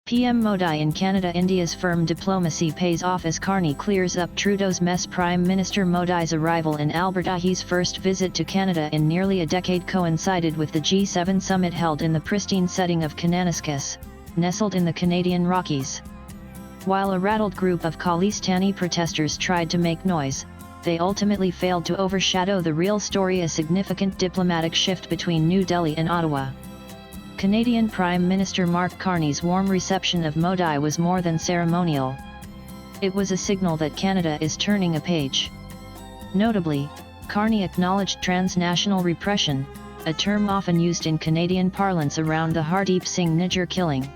PM Modi in Canada. India's firm diplomacy pays off as Carney clears up Trudeau's mess. Prime Minister Modi's arrival in Alberta. His first visit to Canada in nearly a decade coincided with the G7 summit held in the pristine setting of Kananaskis, nestled in the Canadian Rockies. While a rattled group of Khalistani protesters tried to make noise, they ultimately failed to overshadow the real story: a significant diplomatic shift between New Delhi and Ottawa. Canadian Prime Minister Mark Carney's warm reception of Modi was more than ceremonial. It was a signal that Canada is turning a page. Notably, Carney acknowledged transnational repression, a term often used in Canadian parlance around the Hardeep Singh Nijjar killing.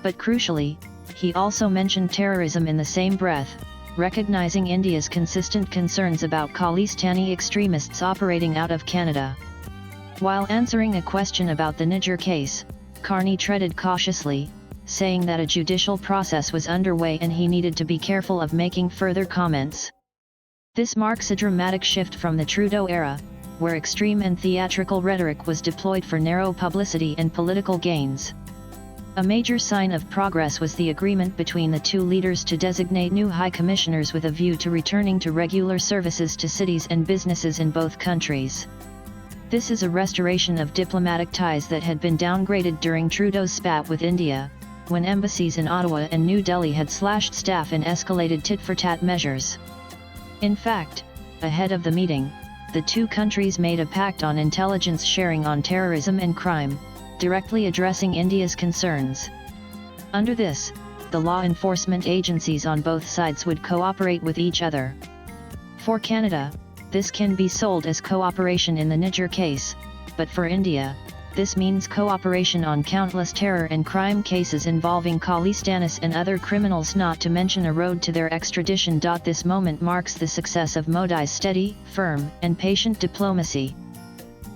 But crucially, he also mentioned terrorism in the same breath, recognizing India's consistent concerns about Khalistani extremists operating out of Canada. While answering a question about the Nijjar case, Carney treaded cautiously, saying that a judicial process was underway and he needed to be careful of making further comments. This marks a dramatic shift from the Trudeau era, where extreme and theatrical rhetoric was deployed for narrow publicity and political gains. A major sign of progress was the agreement between the two leaders to designate new high commissioners with a view to returning to regular services to cities and businesses in both countries. This is a restoration of diplomatic ties that had been downgraded during Trudeau's spat with India, when embassies in Ottawa and New Delhi had slashed staff and escalated tit-for-tat measures. In fact, ahead of the meeting, the two countries made a pact on intelligence sharing on terrorism and crime, directly addressing India's concerns. Under this, the law enforcement agencies on both sides would cooperate with each other. For Canada, this can be sold as cooperation in the Nijjar case, but for India, this means cooperation on countless terror and crime cases involving Khalistanis and other criminals, not to mention a road to their extradition. This moment marks the success of Modi's steady, firm, and patient diplomacy.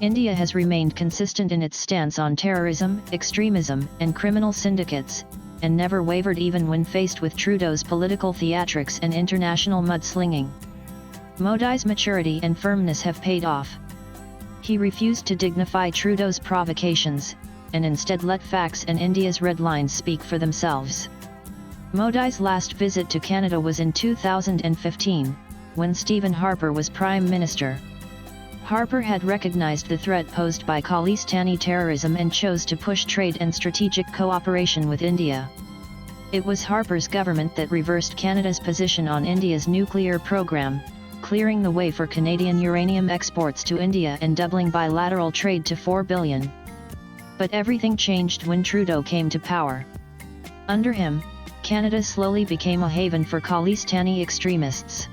India has remained consistent in its stance on terrorism, extremism, and criminal syndicates, and never wavered even when faced with Trudeau's political theatrics and international mudslinging. Modi's maturity and firmness have paid off. He refused to dignify Trudeau's provocations, and instead let facts and India's red lines speak for themselves. Modi's last visit to Canada was in 2015, when Stephen Harper was Prime Minister. Harper had recognized the threat posed by Khalistani terrorism and chose to push trade and strategic cooperation with India. It was Harper's government that reversed Canada's position on India's nuclear program, clearing the way for Canadian uranium exports to India and doubling bilateral trade to $4 billion. But everything changed when Trudeau came to power. Under him, Canada slowly became a haven for Khalistani extremists.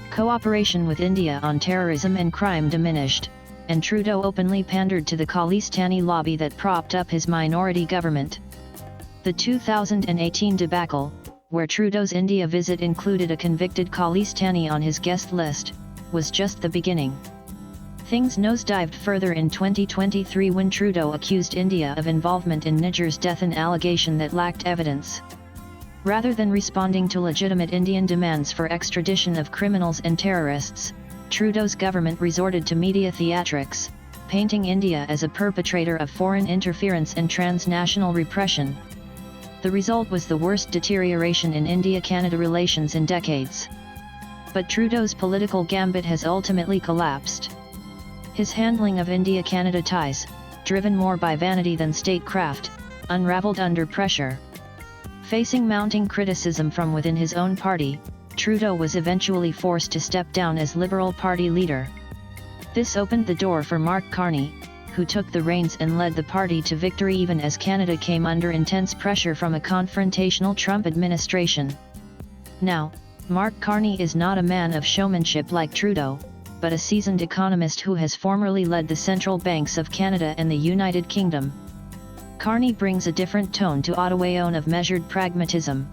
Cooperation with India on terrorism and crime diminished, and Trudeau openly pandered to the Khalistani lobby that propped up his minority government. The 2018 debacle, where Trudeau's India visit included a convicted Khalistani on his guest list, was just the beginning. Things nosedived further in 2023 when Trudeau accused India of involvement in Nijjar's death, an allegation that lacked evidence. Rather than responding to legitimate Indian demands for extradition of criminals and terrorists, Trudeau's government resorted to media theatrics, painting India as a perpetrator of foreign interference and transnational repression. The result was the worst deterioration in India-Canada relations in decades. But Trudeau's political gambit has ultimately collapsed. His handling of India-Canada ties, driven more by vanity than statecraft, unraveled under pressure. Facing mounting criticism from within his own party, Trudeau was eventually forced to step down as Liberal Party leader. This opened the door for Mark Carney, who took the reins and led the party to victory even as Canada came under intense pressure from a confrontational Trump administration. Now, Mark Carney is not a man of showmanship like Trudeau, but a seasoned economist who has formerly led the central banks of Canada and the United Kingdom. Carney brings a different tone to Ottawa's own of measured pragmatism.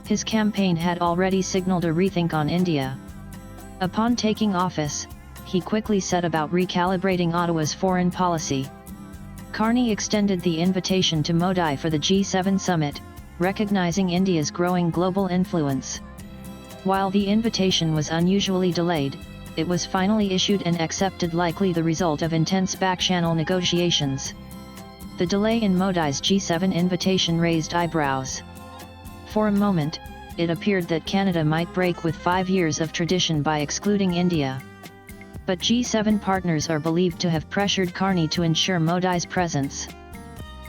His campaign had already signaled a rethink on India. Upon taking office, he quickly set about recalibrating Ottawa's foreign policy. Carney extended the invitation to Modi for the G7 summit, recognizing India's growing global influence. While the invitation was unusually delayed, it was finally issued and accepted, likely the result of intense back-channel negotiations. The delay in Modi's G7 invitation raised eyebrows. For a moment, it appeared that Canada might break with 5 years of tradition by excluding India. But G7 partners are believed to have pressured Carney to ensure Modi's presence.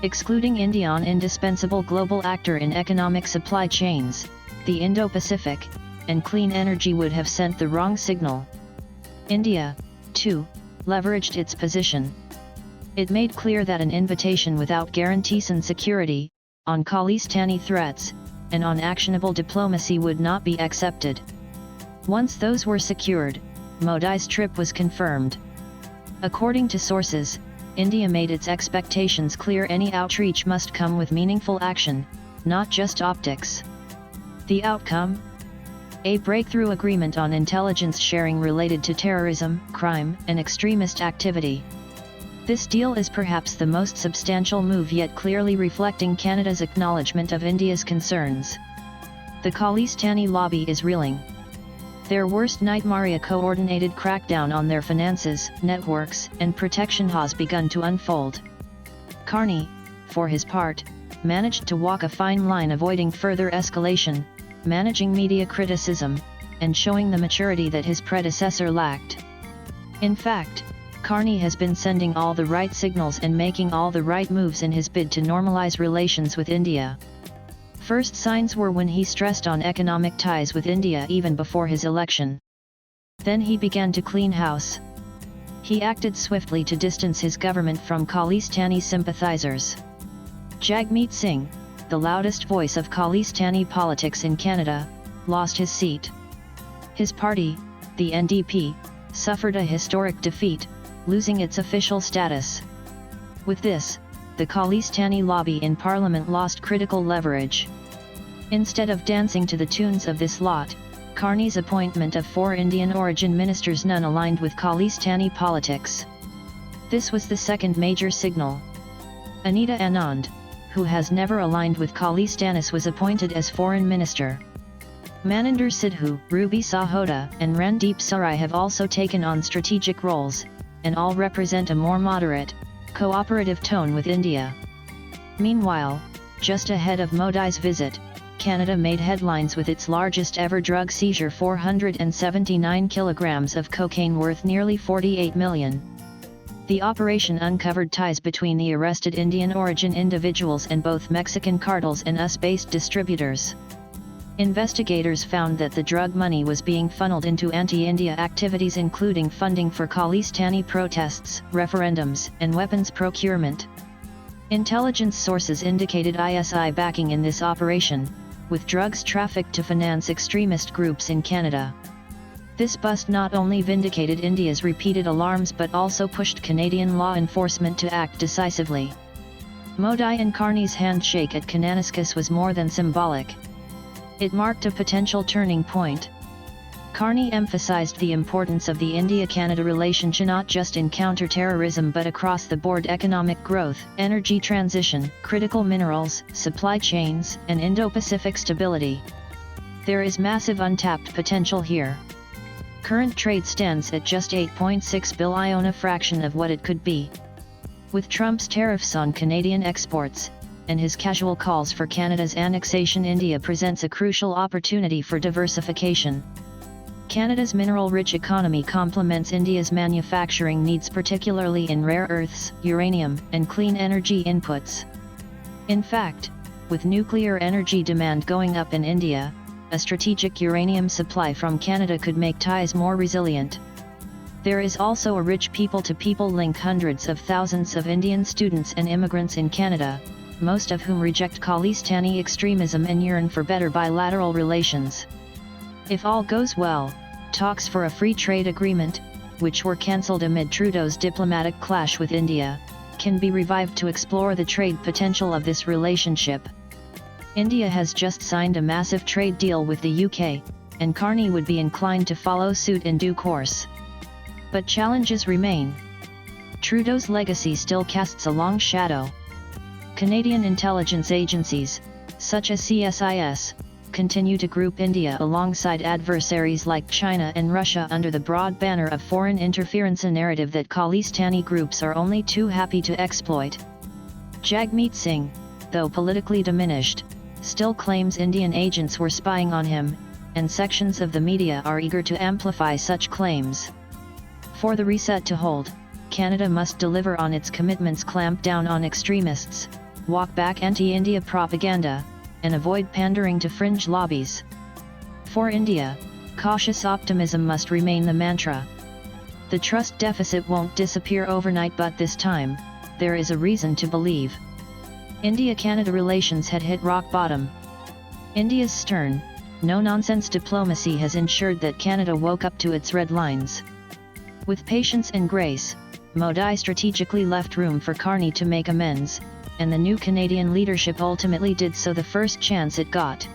Excluding India, an indispensable global actor in economic supply chains, the Indo-Pacific, and clean energy, would have sent the wrong signal. India, too, leveraged its position. It made clear that an invitation without guarantees and security, on Khalistani threats, and on actionable diplomacy would not be accepted. Once those were secured, Modi's trip was confirmed. According to sources, India made its expectations clear: any outreach must come with meaningful action, not just optics. The outcome? A breakthrough agreement on intelligence sharing related to terrorism, crime, and extremist activity. This deal is perhaps the most substantial move yet, clearly reflecting Canada's acknowledgement of India's concerns. The Khalistani lobby is reeling. Their worst nightmare, a coordinated crackdown on their finances, networks, and protection, has begun to unfold. Carney, for his part, managed to walk a fine line, avoiding further escalation, managing media criticism, and showing the maturity that his predecessor lacked. In fact, Carney has been sending all the right signals and making all the right moves in his bid to normalize relations with India. First signs were when he stressed on economic ties with India even before his election. Then he began to clean house. He acted swiftly to distance his government from Khalistani sympathizers. Jagmeet Singh, the loudest voice of Khalistani politics in Canada, lost his seat. His party, the NDP, suffered a historic defeat, losing its official status. With this, the Khalistani lobby in Parliament lost critical leverage. Instead of dancing to the tunes of this lot, Carney's appointment of 4 Indian origin ministers, none aligned with Khalistani politics. This was the second major signal. Anita Anand, who has never aligned with Khalistanis, was appointed as foreign minister. Maninder Sidhu, Ruby Sahota, and Randeep Sarai have also taken on strategic roles, and all represent a more moderate, cooperative tone with India. Meanwhile, just ahead of Modi's visit, Canada made headlines with its largest ever drug seizure: 479 kilograms of cocaine worth nearly $48 million. The operation uncovered ties between the arrested Indian origin individuals and both Mexican cartels and US-based distributors. Investigators found that the drug money was being funneled into anti-India activities, including funding for Khalistani protests, referendums, and weapons procurement. Intelligence sources indicated ISI backing in this operation, with drugs trafficked to finance extremist groups in Canada. This bust not only vindicated India's repeated alarms but also pushed Canadian law enforcement to act decisively. Modi and Carney's handshake at Kananaskis was more than symbolic. It marked a potential turning point. Carney emphasized the importance of the India-Canada relationship not just in counter-terrorism but across-the-board economic growth, energy transition, critical minerals, supply chains, and Indo-Pacific stability. There is massive untapped potential here. Current trade stands at just $8.6 billion, a fraction of what it could be. With Trump's tariffs on Canadian exports, and his casual calls for Canada's annexation, India presents a crucial opportunity for diversification. Canada's mineral-rich economy complements India's manufacturing needs, particularly in rare earths, uranium, and clean energy inputs. In fact, with nuclear energy demand going up in India, a strategic uranium supply from Canada could make ties more resilient. There is also a rich people-to-people link. Hundreds of thousands of Indian students and immigrants in Canada, most of whom reject Khalistani extremism and yearn for better bilateral relations. If all goes well, talks for a free trade agreement, which were cancelled amid Trudeau's diplomatic clash with India, can be revived to explore the trade potential of this relationship. India has just signed a massive trade deal with the UK, and Carney would be inclined to follow suit in due course. But challenges remain. Trudeau's legacy still casts a long shadow. Canadian intelligence agencies, such as CSIS, continue to group India alongside adversaries like China and Russia under the broad banner of foreign interference, a narrative that Khalistani groups are only too happy to exploit. Jagmeet Singh, though politically diminished, still claims Indian agents were spying on him, and sections of the media are eager to amplify such claims. For the reset to hold, Canada must deliver on its commitments, clamp down on extremists, walk back anti-India propaganda, and avoid pandering to fringe lobbies. For India, cautious optimism must remain the mantra. The trust deficit won't disappear overnight, but this time, there is a reason to believe. India-Canada relations had hit rock bottom. India's stern, no-nonsense diplomacy has ensured that Canada woke up to its red lines. With patience and grace, Modi strategically left room for Carney to make amends, and the new Canadian leadership ultimately did so the first chance it got.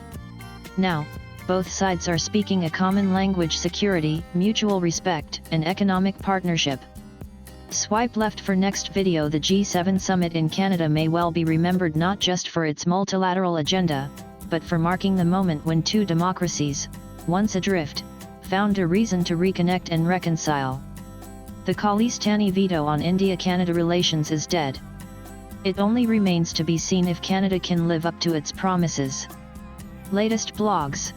Now, both sides are speaking a common language: security, mutual respect, and economic partnership. Swipe left for next video. The G7 summit in Canada may well be remembered not just for its multilateral agenda, but for marking the moment when two democracies, once adrift, found a reason to reconnect and reconcile. The Khalistani veto on India-Canada relations is dead. It only remains to be seen if Canada can live up to its promises. Latest blogs.